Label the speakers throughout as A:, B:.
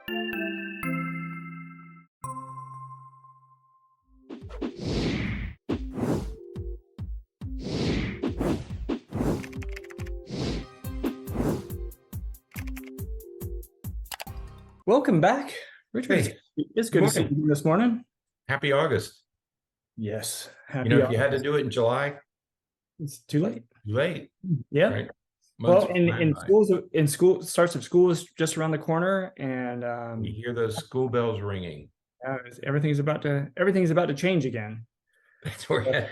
A: Welcome back, Richard.
B: Hey,
A: It's good to see you this morning.
B: Happy August.
A: Yes.
B: If you had to do it in July,
A: it's too late. Yeah.
B: Right?
A: Well, in school, starts of school is just around the corner, and
B: you hear those school bells ringing.
A: everything's about to change again.
B: That's where,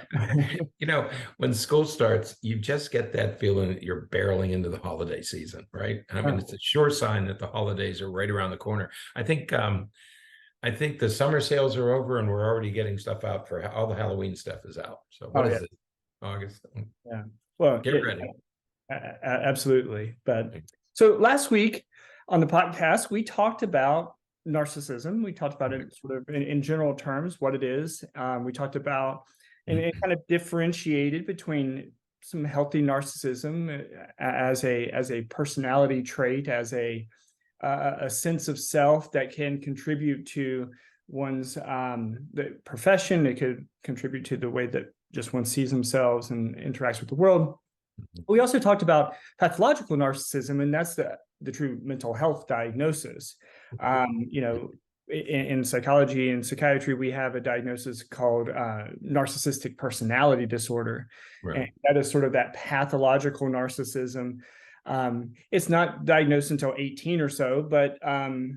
B: when school starts, you just get that feeling that you're barreling into the holiday season, right? I mean, it's a sure sign that the holidays are right around the corner. I think the summer sales are over, and we're already getting stuff out for all the Halloween stuff is out. So what is it? August.
A: Yeah. Well,
B: get ready.
A: Absolutely. But so last week on the podcast, we talked about narcissism. We talked about it sort of in general terms, what it is. We talked about and it kind of differentiated between some healthy narcissism as a personality trait, as a sense of self that can contribute to one's the profession. It could contribute to the way that just one sees themselves and interacts with the world. We also talked about pathological narcissism, and that's the true mental health diagnosis. In psychology and psychiatry, we have a diagnosis called narcissistic personality disorder. Right. And that is sort of that pathological narcissism. It's not diagnosed until 18 or so, but there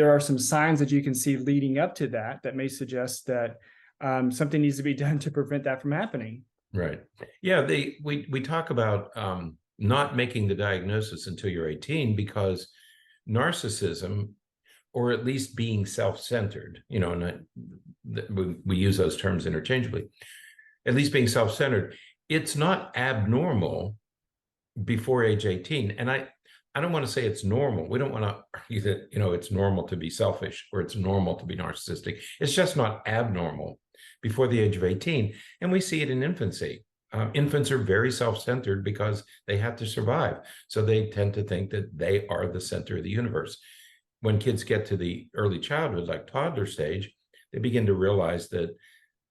A: are some signs that you can see leading up to that may suggest that something needs to be done to prevent that from happening.
B: Right. Yeah. We talk about not making the diagnosis until you're 18 because narcissism, or at least being self-centered, and we use those terms interchangeably, at least being self-centered, it's not abnormal before age 18. And I don't want to say it's normal. We don't want to argue that, it's normal to be selfish or it's normal to be narcissistic. It's just not abnormal before the age of 18. And we see it in infancy. Infants are very self-centered because they have to survive. So they tend to think that they are the center of the universe. When kids get to the early childhood, like toddler stage, they begin to realize that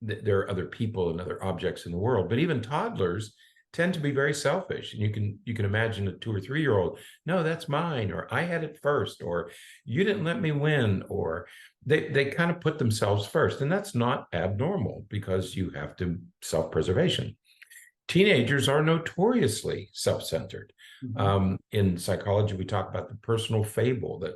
B: there are other people and other objects in the world. But even toddlers tend to be very selfish. And you can imagine a 2 or 3 year old, no, that's mine, or I had it first, or you didn't let me win, or they kind of put themselves first. And that's not abnormal because you have to self-preservation. Teenagers are notoriously self-centered. Mm-hmm. In psychology, we talk about the personal fable that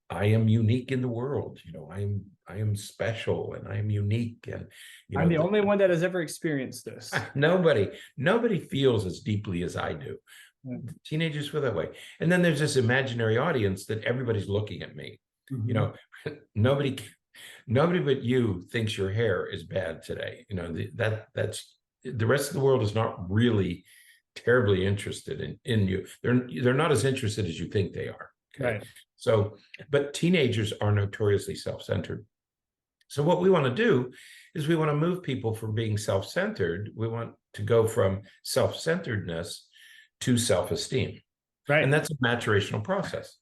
B: I am unique in the world. I am special and I am unique. And
A: I'm the only one that has ever experienced this.
B: Nobody feels as deeply as I do. Mm-hmm. Teenagers feel that way. And then there's this imaginary audience that everybody's looking at me. Mm-hmm. Nobody but you thinks your hair is bad today. That's the rest of the world is not really terribly interested in you. They're not as interested as you think they are. Okay. Right. So, but teenagers are notoriously self-centered. So what we want to do is we want to move people from being self-centered. We want to go from self-centeredness to self-esteem. Right. And that's a maturational process.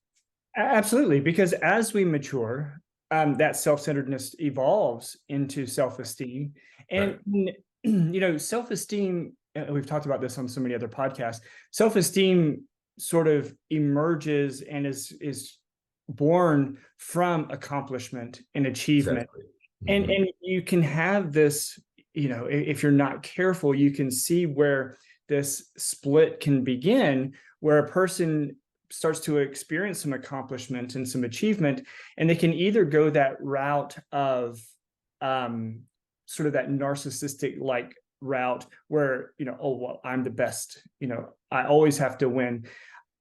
A: Absolutely. Because as we mature, that self-centeredness evolves into self-esteem. And, right. Self-esteem, we've talked about this on so many other podcasts, self-esteem sort of emerges and is born from accomplishment and achievement. Exactly. Mm-hmm. And you can have this, if you're not careful, you can see where this split can begin, where a person starts to experience some accomplishment and some achievement, and they can either go that route of sort of that narcissistic like route where, oh, well, I'm the best, I always have to win,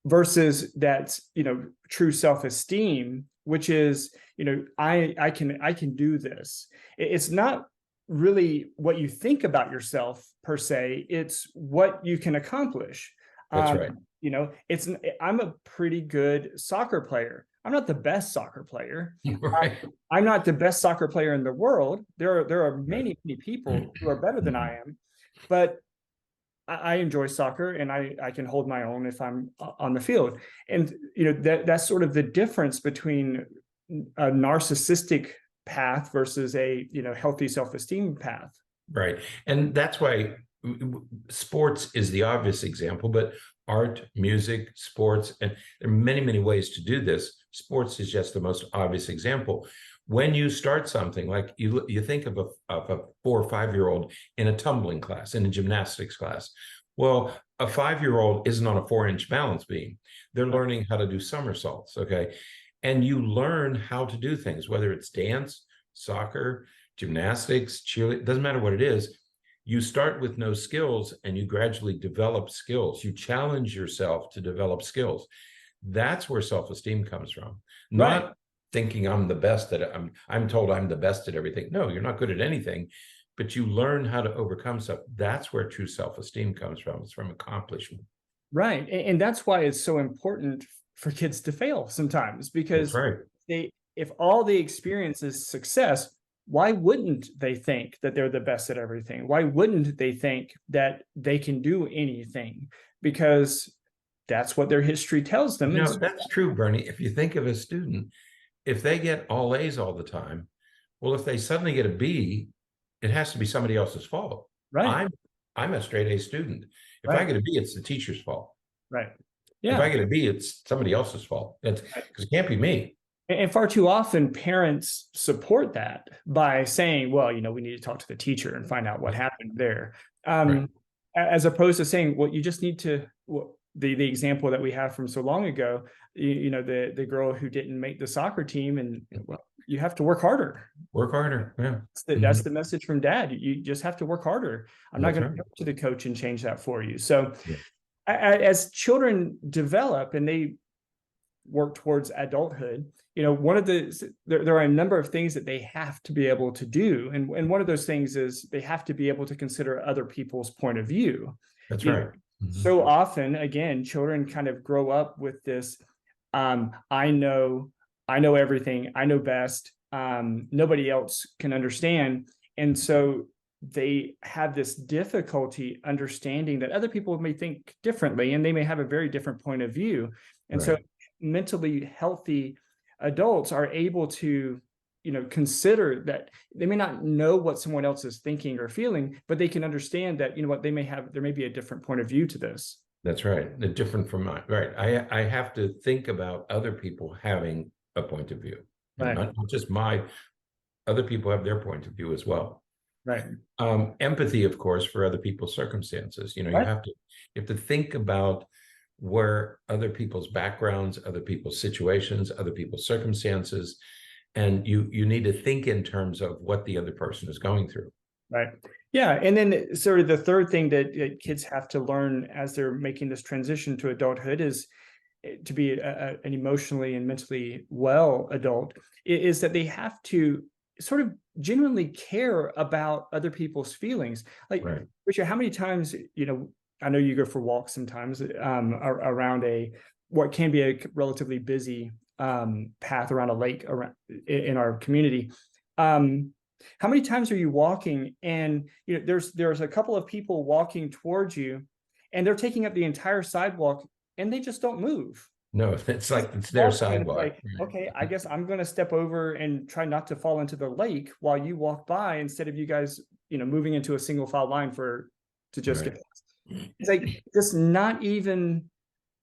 A: versus that, true self-esteem, which is, I can do this. It's not really what you think about yourself per se, it's what you can accomplish.
B: That's right.
A: I'm a pretty good soccer player. I'm not the best soccer player.
B: Right.
A: I'm not the best soccer player in the world. There are many people who are better than I am, but I enjoy soccer, and I can hold my own if I'm on the field. And that's sort of the difference between a narcissistic path versus a healthy self-esteem path.
B: Right. And that's why sports is the obvious example, but art, music, sports, and there are many, many ways to do this. Sports is just the most obvious example. When you start something like you think of a 4 or 5-year-old in a tumbling class, in a gymnastics class. Well, a 5-year-old isn't on a 4-inch balance beam. They're learning how to do somersaults, okay? And you learn how to do things, whether it's dance, soccer, gymnastics, cheerleading, doesn't matter what it is. You start with no skills and you gradually develop skills. You challenge yourself to develop skills. That's where self-esteem comes from. Not thinking I'm the best at it. I'm told I'm the best at everything. No, you're not good at anything, but you learn how to overcome stuff. That's where true self-esteem comes from. It's from accomplishment.
A: Right. And that's why it's so important for kids to fail sometimes, because if all they experience is success, why wouldn't they think that they're the best at everything? Why wouldn't they think that they can do anything? Because that's what their history tells them.
B: No, that's true, Bernie. If you think of a student, if they get all A's all the time, well, if they suddenly get a B, it has to be somebody else's fault.
A: Right.
B: I'm a straight A student. If I get a B, it's the teacher's fault.
A: Right.
B: Yeah. If I get a B, it's somebody else's fault. Because it can't be me.
A: And far too often, parents support that by saying, well, we need to talk to the teacher and find out what happened there. As opposed to saying, well, you just need to, the example that we have from so long ago, the girl who didn't make the soccer team, and you have to work harder.
B: Work harder. Yeah.
A: That's the message from dad. You just have to work harder. I'm not going to go to the coach and change that for you. So as children develop and they work towards adulthood, there are a number of things that they have to be able to do. And one of those things is they have to be able to consider other people's point of view.
B: That's right.
A: So often, again, children kind of grow up with this, I know everything, I know best, nobody else can understand. And so they have this difficulty understanding that other people may think differently, and they may have a very different point of view. And so mentally healthy adults are able to consider that they may not know what someone else is thinking or feeling, but they can understand that there may be a different point of view to this.
B: That's right. They're different from mine. Right. I have to think about other people having a point of view. Not just other people have their point of view as well.
A: Right.
B: Empathy, of course, for other people's circumstances. You have to think about where other people's backgrounds, other people's situations, other people's circumstances, and you need to think in terms of what the other person is going through.
A: Right. Yeah. And then sort of the third thing that kids have to learn as they're making this transition to adulthood is to be an emotionally and mentally well adult, is that they have to sort of genuinely care about other people's feelings. Like, Richard, how many times, I know you go for walks sometimes around what can be a relatively busy path around a lake in our community. How many times are you walking and there's a couple of people walking towards you and they're taking up the entire sidewalk and they just don't move?
B: No, it's like it's their sidewalk.
A: Like, okay, I guess I'm going to step over and try not to fall into the lake while you walk by, instead of you guys, moving into a single file line to just get past. It's like just not even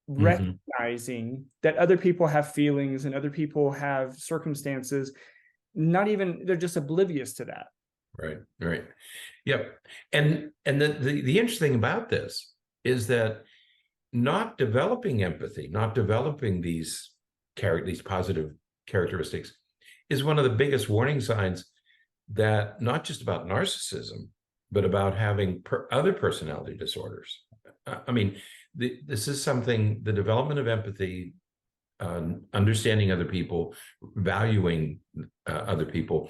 A: recognizing that other people have feelings and other people have circumstances. They're just oblivious to that.
B: Right. Yep. And the interesting about this is that not developing empathy, not developing these positive characteristics is one of the biggest warning signs that not just about narcissism, but about having other personality disorders. I mean, this is something, the development of empathy, understanding other people, valuing other people,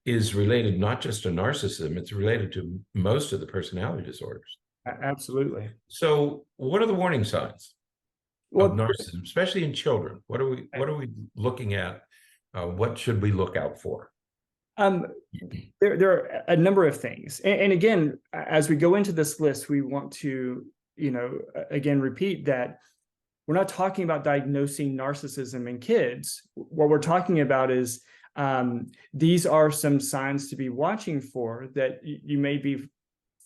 B: is related not just to narcissism, it's related to most of the personality disorders.
A: Absolutely.
B: So what are the warning signs of narcissism, especially in children? What are we looking at? What should we look out for?
A: Um, there are a number of things. And again, as we go into this list, we want to, again, repeat that we're not talking about diagnosing narcissism in kids. What we're talking about is these are some signs to be watching for, that you may be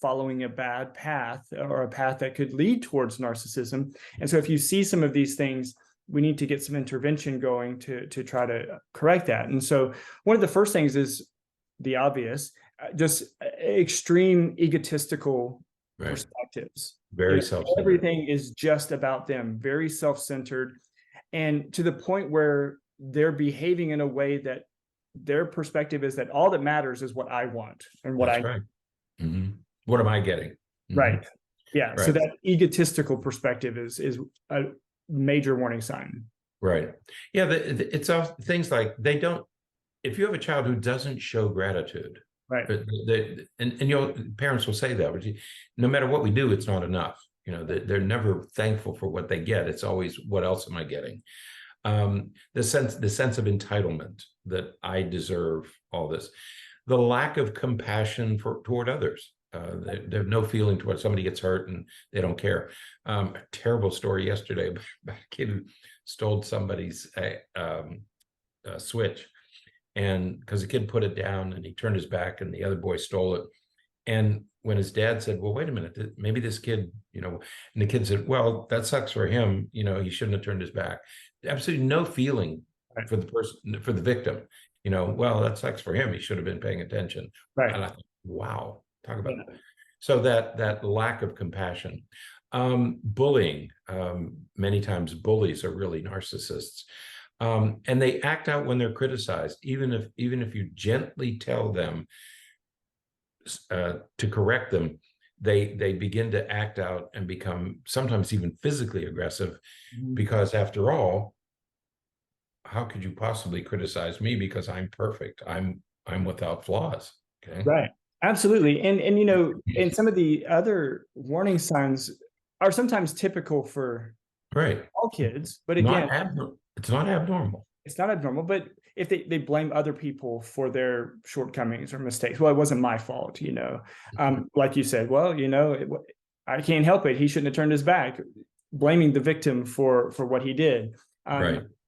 A: following a bad path, or a path that could lead towards narcissism. And so if you see some of these things, we need to get some intervention going to try to correct that. And so one of the first things is the obvious, just extreme egotistical perspectives.
B: Very self-centered.
A: Everything is just about them, very self-centered, and to the point where they're behaving in a way that their perspective is that all that matters is what I want and what
B: That's right. What am I getting?
A: Right. Yeah. So that egotistical perspective is a major warning sign.
B: Right. Yeah. It's all things like if you have a child who doesn't show gratitude,
A: right.
B: And parents will say that, but no matter what we do, it's not enough. They're never thankful for what they get. It's always, what else am I getting? The sense of entitlement, that I deserve all this, the lack of compassion toward others. They have no feeling towards somebody gets hurt and they don't care. A terrible story yesterday about a kid who stole somebody's switch, and because the kid put it down and he turned his back and the other boy stole it. And when his dad said, well, wait a minute, maybe this kid, and the kid said, well, that sucks for him. He shouldn't have turned his back. Absolutely no feeling for the person, for the victim. Well, that sucks for him. He should have been paying attention.
A: Right.
B: And I thought, wow, talk about that. So that lack of compassion. Bullying, many times bullies are really narcissists. And they act out when they're criticized, even if you gently tell them to correct them, they begin to act out and become sometimes even physically aggressive, because after all, how could you possibly criticize me because I'm perfect? I'm without flaws. Okay.
A: Right. Absolutely. And and some of the other warning signs are sometimes typical for all kids, but again,
B: it's not abnormal.
A: It's not abnormal, but if they blame other people for their shortcomings or mistakes, well, it wasn't my fault, like you said, well, I can't help it. He shouldn't have turned his back, blaming the victim for what he did.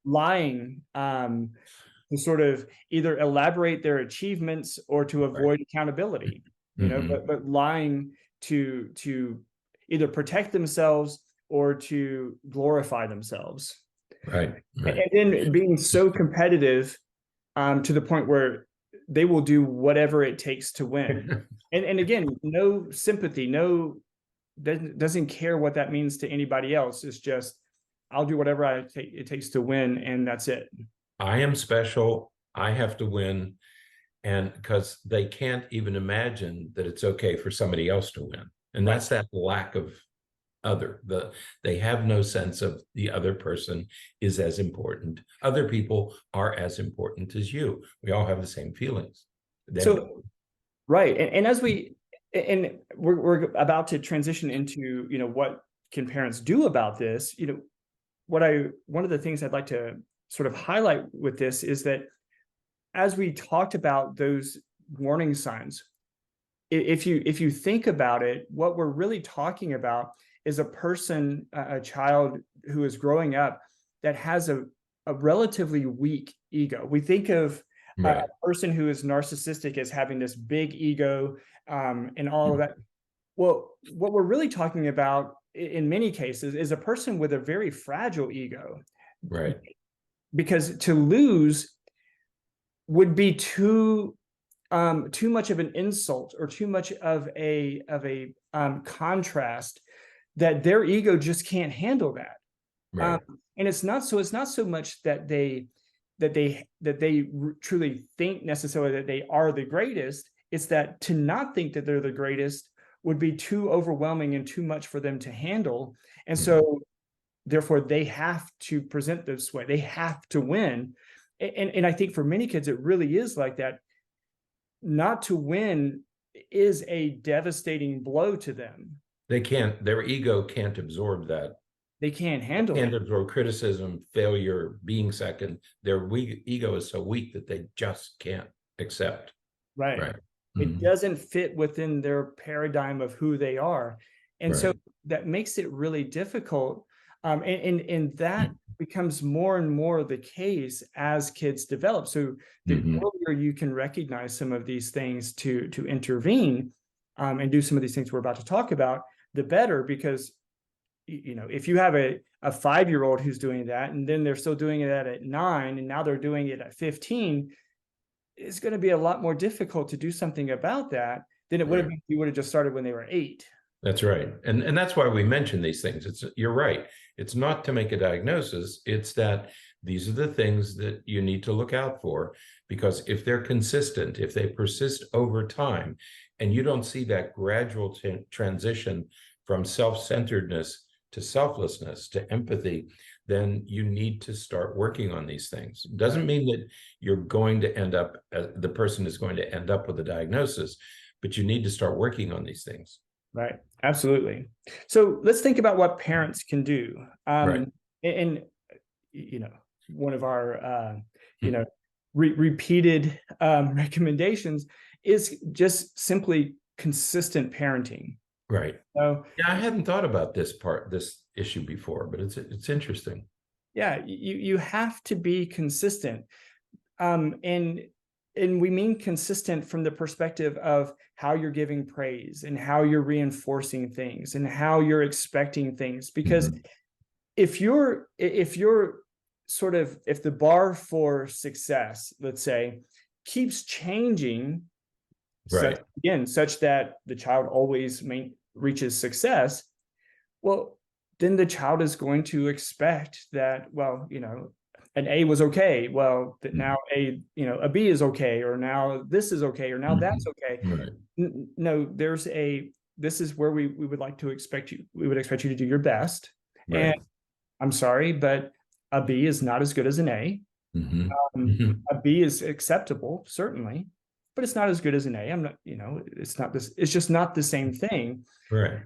A: Lying, to sort of either elaborate their achievements or to avoid accountability, but lying to either protect themselves or to glorify themselves.
B: Right.
A: And then being so competitive to the point where they will do whatever it takes to win. and again, no sympathy, doesn't care what that means to anybody else. It's just, I'll do whatever it takes to win, and that's it.
B: I am special. I have to win. And because they can't even imagine that it's okay for somebody else to win. And that's that lack of they have no sense of the other person is as important. Other people are as important as you. We all have the same feelings.
A: Right. And as we're about to transition into, what can parents do about this? One of the things I'd like to sort of highlight with this is that as we talked about those warning signs, if you think about it, what we're really talking about is a child who is growing up that has a relatively weak ego. We think of a person who is narcissistic as having this big ego and all of that. Well, what we're really talking about in many cases is a person with a very fragile ego.
B: Right.
A: Because to lose would be too much of an insult or too much of a contrast that their ego just can't handle that.
B: Right.
A: And it's not so much that they truly think necessarily that they are the greatest. It's that to not think that they're the greatest would be too overwhelming and too much for them to handle. And so therefore they have to present this way. They have to win. And I think for many kids, it really is like that. Not to win is a devastating blow to them.
B: Their ego can't absorb that.
A: They can't handle
B: it. Absorb criticism, failure, being second. Their ego is so weak that they just can't. accept.
A: Right.
B: Right.
A: It doesn't fit within their paradigm of who they are. And so
B: Right.
A: that makes it really difficult. And that becomes more and more the case as kids develop. So the earlier you can recognize some of these things to intervene and do some of these things we're about to talk about, the better, because if you have a 5-year-old who's doing that, and then they're still doing it at 9, and now they're doing it at 15, it's going to be a lot more difficult to do something about that than it would have been if you would have just started when they were 8.
B: That's right. And that's why we mention these things. You're right. It's not to make a diagnosis. It's that these are the things that you need to look out for, because if they're consistent, if they persist over time, and you don't see that gradual transition from self-centeredness to selflessness to empathy, then you need to start working on these things. It doesn't mean that you're going to end up, the person is going to end up with a diagnosis, but you need to start working on these things.
A: Right. Absolutely. So let's think about what parents can do.
B: Right.
A: And, one of our, repeated recommendations is just simply consistent parenting.
B: Right.
A: So,
B: yeah, I hadn't thought about this issue before, but it's interesting.
A: Yeah, you have to be consistent. And we mean consistent from the perspective of how you're giving praise and how you're reinforcing things and how you're expecting things. Because if the bar for success, let's say, keeps changing,
B: Right.
A: such that the child always reaches success, well, then the child is going to expect that, well, an A was okay. Well, that now a B is okay, or now this is okay, or now that's okay.
B: Right.
A: No, this is where we would like to expect you. We would expect you to do your best.
B: Right.
A: And I'm sorry, but a B is not as good as an A. A B is acceptable, certainly, but it's not as good as an A. I'm not, it's not this. It's just not the same thing.
B: Right.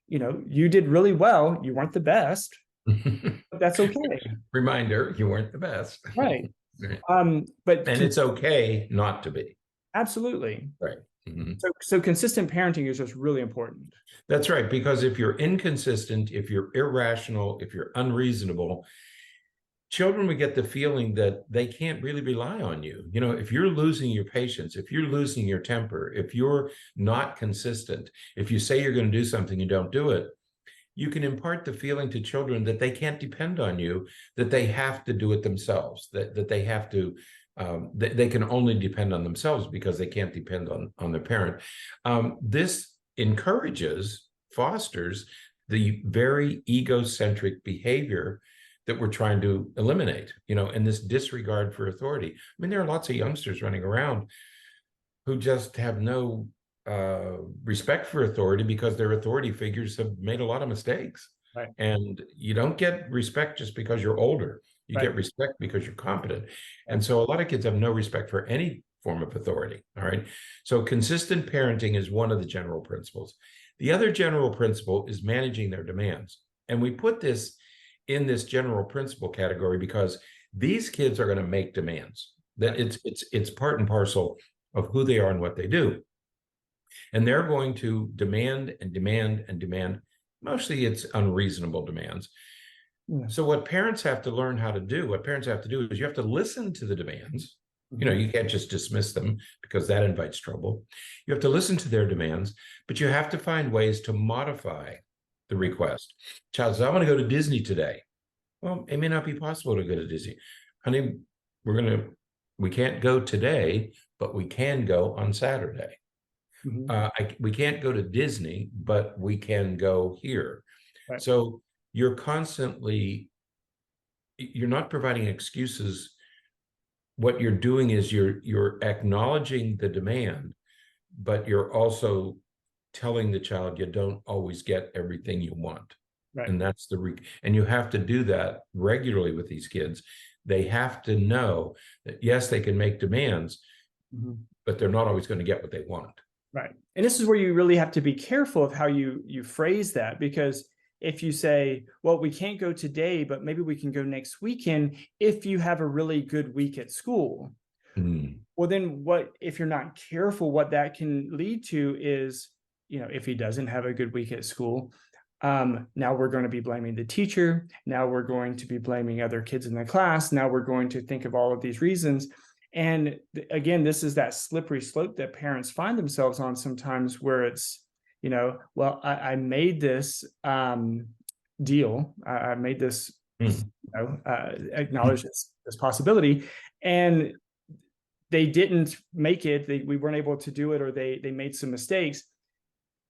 A: You did really well. You weren't the best. But that's okay.
B: Reminder, you weren't the best.
A: Right.
B: Right.
A: But
B: it's okay not to be.
A: Absolutely.
B: Right.
A: So consistent parenting is just really important.
B: That's right. Because if you're inconsistent, if you're irrational, if you're unreasonable, children would get the feeling that they can't really rely on you. If you're losing your patience, if you're losing your temper, if you're not consistent, if you say you're going to do something, you don't do it, you can impart the feeling to children that they can't depend on you, that they have to do it themselves, that they have to, they can only depend on themselves because they can't depend on their parent. This fosters the very egocentric behavior that we're trying to eliminate, and this disregard for authority. I mean, there are lots of youngsters running around who just have no respect for authority because their authority figures have made a lot of mistakes.
A: Right.
B: And you don't get respect just because you're older. You get respect because you're competent. And so a lot of kids have no respect for any form of authority. All right. So consistent parenting is one of the general principles. The other general principle is managing their demands. And we put this in this general principle category because these kids are going to make demands. That it's part and parcel of who they are and what they do. And they're going to demand and demand and demand. Mostly it's unreasonable demands. Yeah. So what parents have to learn how to do, is you have to listen to the demands. You can't just dismiss them because that invites trouble. You have to listen to their demands, but you have to find ways to modify the request. Child says, I want to go to Disney today. Well, it may not be possible to go to Disney. Honey, we can't go today, but we can go on Saturday. We can't go to Disney, but we can go here. Right. So you're not providing excuses. What you're doing is you're acknowledging the demand, but you're also telling the child you don't always get everything you want. Right. And that's and you have to do that regularly with these kids. They have to know that, yes, they can make demands, but they're not always going to get what they want. Right.
A: And this is where you really have to be careful of how you phrase that, because if you say, well, we can't go today, but maybe we can go next weekend if you have a really good week at school.
B: Mm.
A: Well, then what, if you're not careful, what that can lead to is, if he doesn't have a good week at school, now we're going to be blaming the teacher. Now we're going to be blaming other kids in the class. Now we're going to think of all of these reasons. And again, this is that slippery slope that parents find themselves on sometimes, where it's, well, I made this deal. I made this,
B: Mm.
A: acknowledge this possibility. And they didn't make it. We weren't able to do it, or they made some mistakes.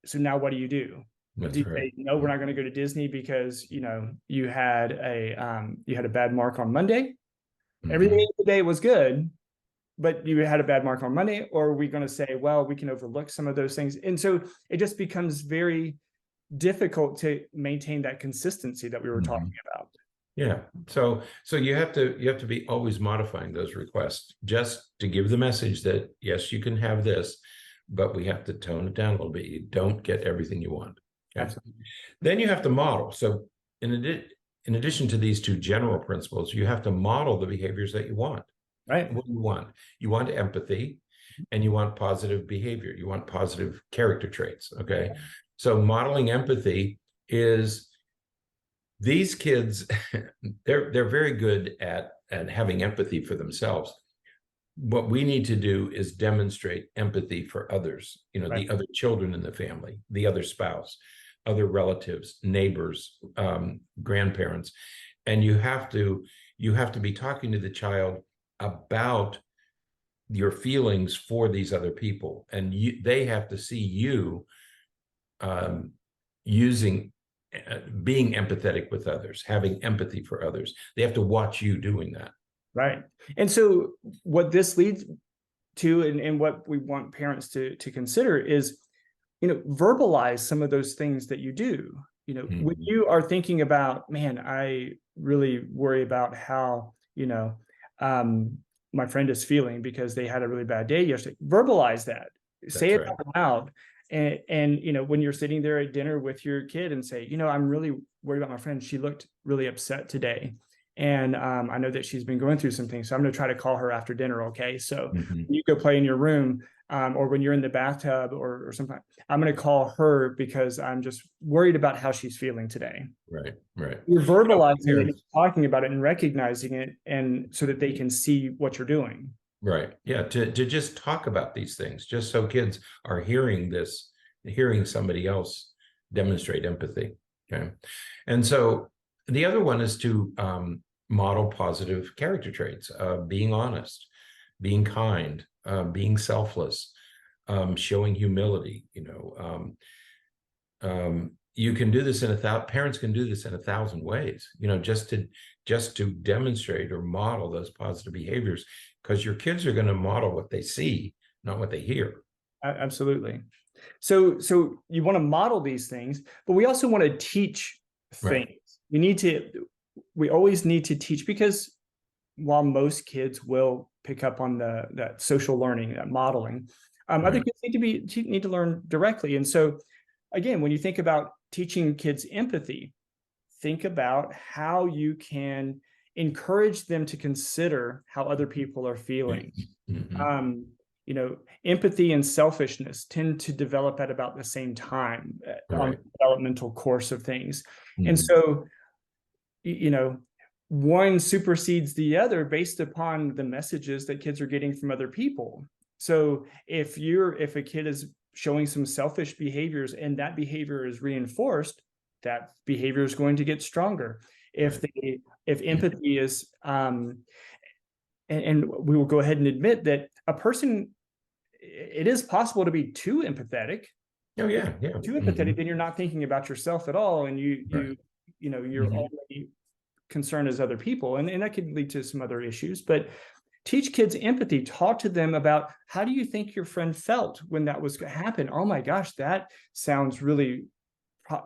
A: So now what do you do?
B: That's
A: Do you
B: right.
A: say, no, we're not going to go to Disney because you had a bad mark on Monday. Everything today was good, but you had a bad mark on Monday. Or are we going to say, well, we can overlook some of those things? And so it just becomes very difficult to maintain that consistency that we were talking about.
B: Yeah. So you have to be always modifying those requests just to give the message that, yes, you can have this, but we have to tone it down a little bit. You don't get everything you want. Okay?
A: Absolutely.
B: Then you have to model. So in addition to these two general principles, you have to model the behaviors that you want.
A: Right.
B: What do you want? You want empathy, and you want positive behavior. You want positive character traits. Okay. So modeling empathy is, these kids, they're very good at having empathy for themselves. What we need to do is demonstrate empathy for others,
A: Right.
B: the other children in the family, the other spouse, other relatives, neighbors, grandparents. And you have to be talking to the child about your feelings for these other people, and they have to see you being empathetic with others, having empathy for others. They have to watch you doing that.
A: Right. And so what this leads to, and what we want parents to consider is, verbalize some of those things that you do. When you are thinking about, man, I really worry about how, my friend is feeling because they had a really bad day yesterday. Verbalize that. Say it out loud. And when you're sitting there at dinner with your kid and say, I'm really worried about my friend. She looked really upset today. And I know that she's been going through some things. So I'm going to try to call her after dinner. Okay. So you go play in your room, or when you're in the bathtub or something, I'm going to call her because I'm just worried about how she's feeling today.
B: Right. Right.
A: You're verbalizing it, talking about it and recognizing it, and so that they can see what you're doing.
B: Right. Yeah. To just talk about these things, just so kids are hearing somebody else demonstrate empathy. Okay. And so the other one is to model positive character traits, being honest, being kind, being selfless, showing humility. You can do this parents can do this in 1,000 ways, just to demonstrate or model those positive behaviors, because your kids are going to model what they see, not what they hear.
A: Absolutely. So you want to model these things, but we also want to teach things. Right. We always need to teach, because while most kids will pick up on that social learning, that modeling, other kids need to learn directly. And so again, when you think about teaching kids empathy, think about how you can encourage them to consider how other people are feeling. Empathy and selfishness tend to develop at about the same time on the developmental course of things. And so, one supersedes the other based upon the messages that kids are getting from other people. So if a kid is showing some selfish behaviors and that behavior is reinforced, that behavior is going to get stronger. If empathy is, and we will go ahead and admit that a person, it is possible to be too empathetic.
B: Oh yeah.
A: Too empathetic, then you're not thinking about yourself at all, and you're only concerned as other people, and that could lead to some other issues. But teach kids empathy. Talk to them about, how do you think your friend felt when that was going to happen? Oh my gosh, that sounds really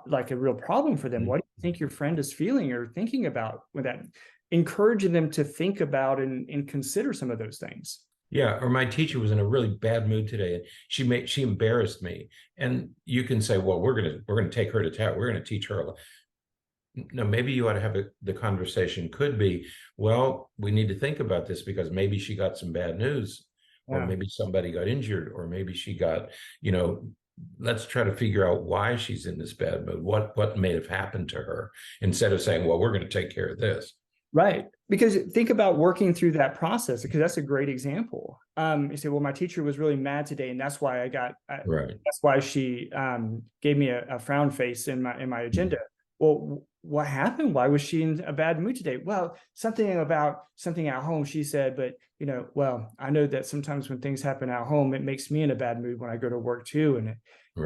A: like a real problem for them. What do you think your friend is feeling or thinking about with that? Encouraging them to think about and consider some of those things.
B: Yeah. Or my teacher was in a really bad mood today, and she embarrassed me. And you can say, well, we're gonna take her to town. We're gonna teach her. no, maybe you ought to have the conversation could be, well, we need to think about this because maybe she got some bad news, or
A: Yeah.
B: maybe somebody got injured, or maybe she got, let's try to figure out why she's in this bad mood. What may have happened to her, instead of saying, well, we're going to take care of this.
A: Right. Because think about working through that process, because that's a great example. You say, well, my teacher was really mad today, and that's why
B: Right.
A: that's why she gave me a frown face in my agenda. Well, what happened? Why was she in a bad mood today? Well, something at home, she said, but well, I know that sometimes when things happen at home, it makes me in a bad mood when I go to work too. And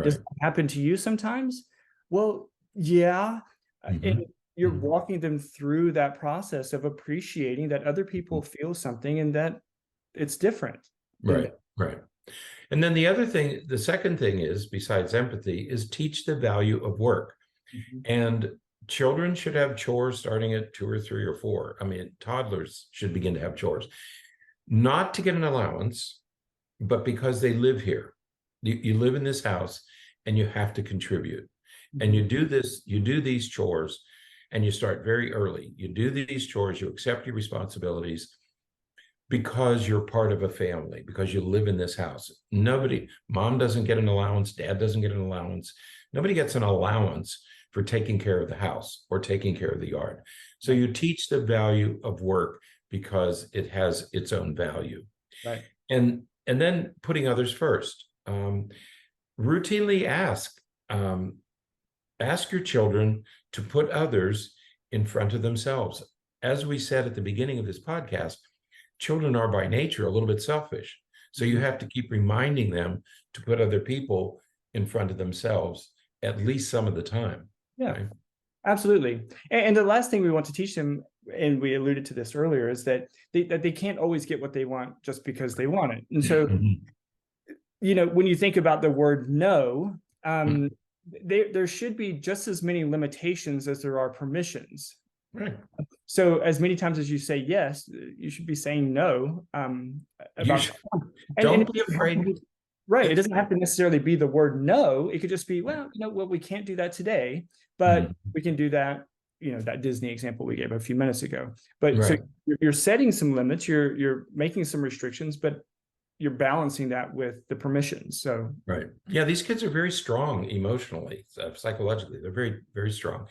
A: does it happen to you sometimes? Well, yeah. And you're walking them through that process of appreciating that other people feel something and that it's different.
B: Right. And then the second thing is, besides empathy, is teach the value of work. And children should have chores starting at 2 or 3 or 4. I mean, toddlers should begin to have chores, not to get an allowance, but because they live here. You live in this house and you have to contribute. And you do these chores, and you start very early. You do these chores, you accept your responsibilities because you're part of a family, because you live in this house. Mom doesn't get an allowance, dad doesn't get an allowance. Nobody gets an allowance for taking care of the house or taking care of the yard. So you teach the value of work because it has its own value.
A: Right.
B: And then putting others first. Routinely ask your children to put others in front of themselves. As we said at the beginning of this podcast, children are by nature a little bit selfish. So you have to keep reminding them to put other people in front of themselves at least some of the time.
A: Yeah,
B: right?
A: Absolutely. And the last thing we want to teach them, and we alluded to this earlier, is that they can't always get what they want just because they want it. And so, when you think about the word no, there should be just as many limitations as there are permissions.
B: Right.
A: So as many times as you say yes, you should be saying no.
B: Don't be afraid.
A: Right. It doesn't have to necessarily be the word no. It could just be, well, we can't do that today, but we can do that. That Disney example we gave a few minutes ago. But so you're setting some limits, you're making some restrictions, but you're balancing that with the permissions. So
B: right. Yeah, these kids are very strong emotionally, psychologically. They're very, very strong.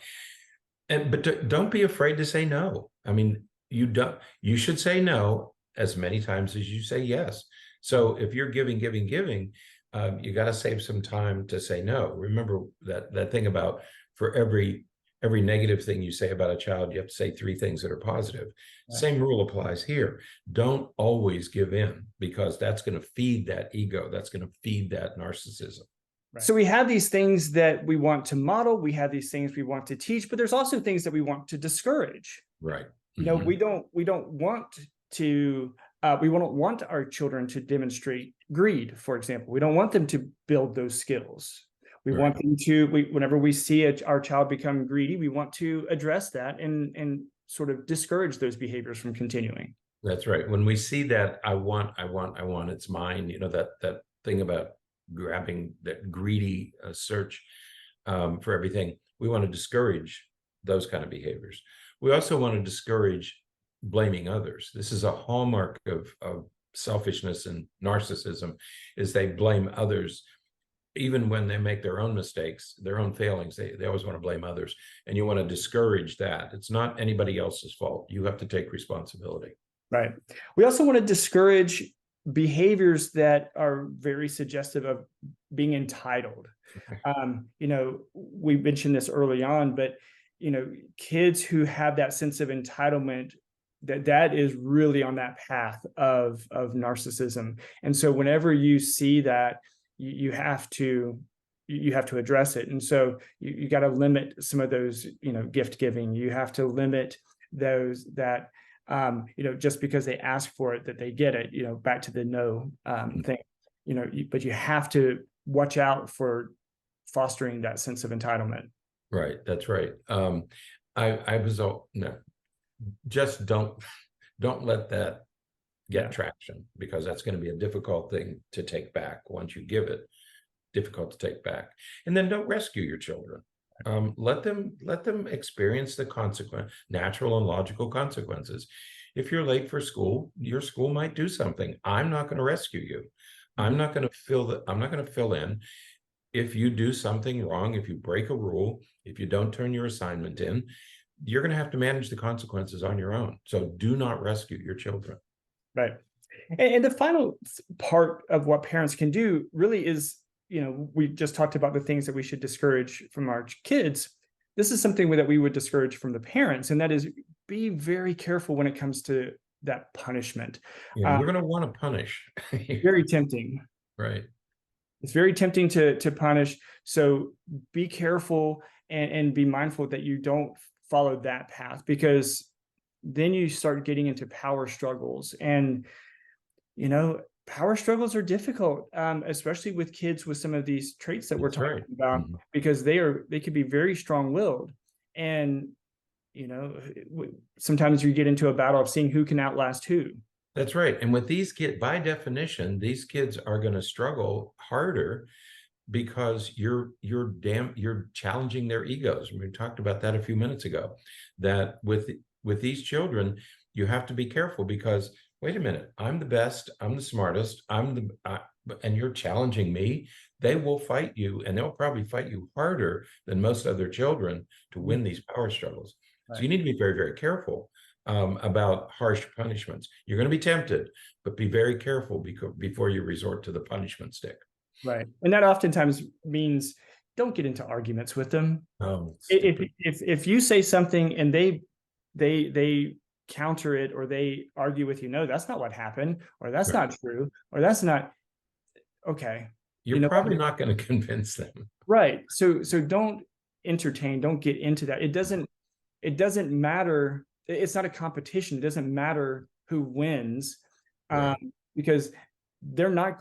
B: But don't be afraid to say no. I mean, you should say no as many times as you say yes. So if you're giving, you got to save some time to say no. Remember that thing about, for every negative thing you say about a child, you have to say 3 things that are positive. Right. Same rule applies here. Don't always give in, because that's going to feed that ego. That's going to feed that narcissism.
A: Right. So we have these things that we want to model. We have these things we want to teach, but there's also things that we want to discourage.
B: Right.
A: We don't want our children to demonstrate greed, for example. We don't want them to build those skills. We want them to, whenever we see our child become greedy, we want to address that and sort of discourage those behaviors from continuing.
B: That's right. When we see that, I want, it's mine, that thing about grabbing, that greedy search for everything, we want to discourage those kind of behaviors. We also want to discourage blaming others. This is a hallmark of selfishness and narcissism, is they blame others. Even when they make their own mistakes, their own failings, they always want to blame others. And you want to discourage that. It's not anybody else's fault. You have to take responsibility. Right.
A: We also want to discourage behaviors that are very suggestive of being entitled. We mentioned this early on, but kids who have that sense of entitlement, that is really on that path of narcissism. And so whenever you see that, you have to address it. And so you got to limit some of those, gift giving. You have to limit those that, just because they ask for it, that they get it, back to the no thing, but you have to watch out for fostering that sense of entitlement.
B: Right. That's right. Just don't let that get traction, because that's going to be a difficult thing to take back. Once you give it, difficult to take back. And then don't rescue your children. Let them experience the natural and logical consequences. If you're late for school, your school might do something. I'm not going to rescue you. I'm not going to fill in. If you do something wrong, if you break a rule, if you don't turn your assignment in, you're going to have to manage the consequences on your own. So do not rescue your children.
A: Right. And the final part of what parents can do really is, we just talked about the things that we should discourage from our kids. This is something that we would discourage from the parents, and that is be very careful when it comes to that punishment.
B: Yeah, you're going to want to punish.
A: Very tempting.
B: Right.
A: It's very tempting to punish. So be careful and be mindful that you don't follow that path, because then you start getting into power struggles. And, power struggles are difficult, especially with kids with some of these traits that we're talking about, because they could be very strong-willed. And, sometimes you get into a battle of seeing who can outlast who.
B: That's right. And with these kids, by definition, these kids are going to struggle harder because you're challenging their egos. We talked about that a few minutes ago, that with these children, you have to be careful because, wait a minute, I'm the best, I'm the smartest, and you're challenging me. They will fight you, and they'll probably fight you harder than most other children to win these power struggles. Right. So you need to be very, very careful about harsh punishments. You're going to be tempted, but be very careful before you resort to the punishment stick.
A: Right. And that oftentimes means don't get into arguments with them. If you say something and they counter it, or they argue with you, no, that's not what happened, or that's not true, or that's not okay.
B: You're probably not going to convince them.
A: Right. So don't entertain, don't get into that. It doesn't matter. It's not a competition. It doesn't matter who wins, because you're not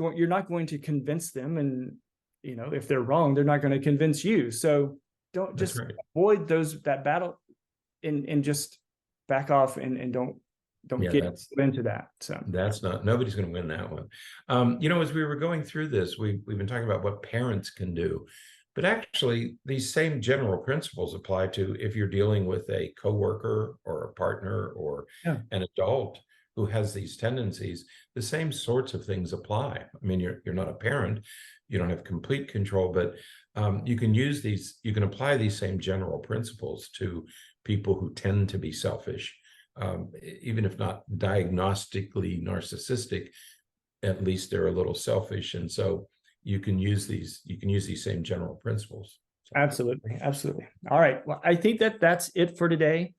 A: going to convince them. And, if they're wrong, they're not going to convince you. So don't avoid that battle and just back off and don't get into that. So
B: nobody's going to win that one. As we were going through this, we've been talking about what parents can do. But actually, these same general principles apply to if you're dealing with a coworker or a partner or an adult who has these tendencies. The same sorts of things apply. I mean, you're not a parent, you don't have complete control, but you can apply these same general principles to people who tend to be selfish, even if not diagnostically narcissistic. At least they're a little selfish, and so you can use these same general principles.
A: Absolutely. All right. Well, I think that's it for today.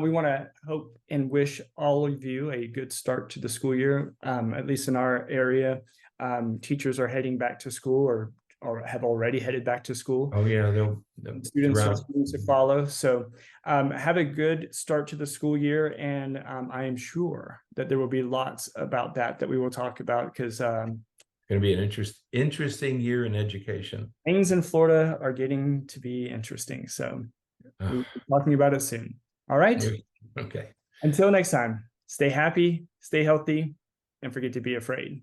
A: We want to hope and wish all of you a good start to the school year. At least in our area, teachers are heading back to school or have already headed back to school.
B: Oh yeah,
A: students to follow. So have a good start to the school year, and I am sure that there will be lots about that we will talk about, because
B: going to be an interesting year in education.
A: Things in Florida are getting to be interesting. So we'll be talking about it soon. All right.
B: Okay.
A: Until next time, stay happy, stay healthy, and forget to be afraid.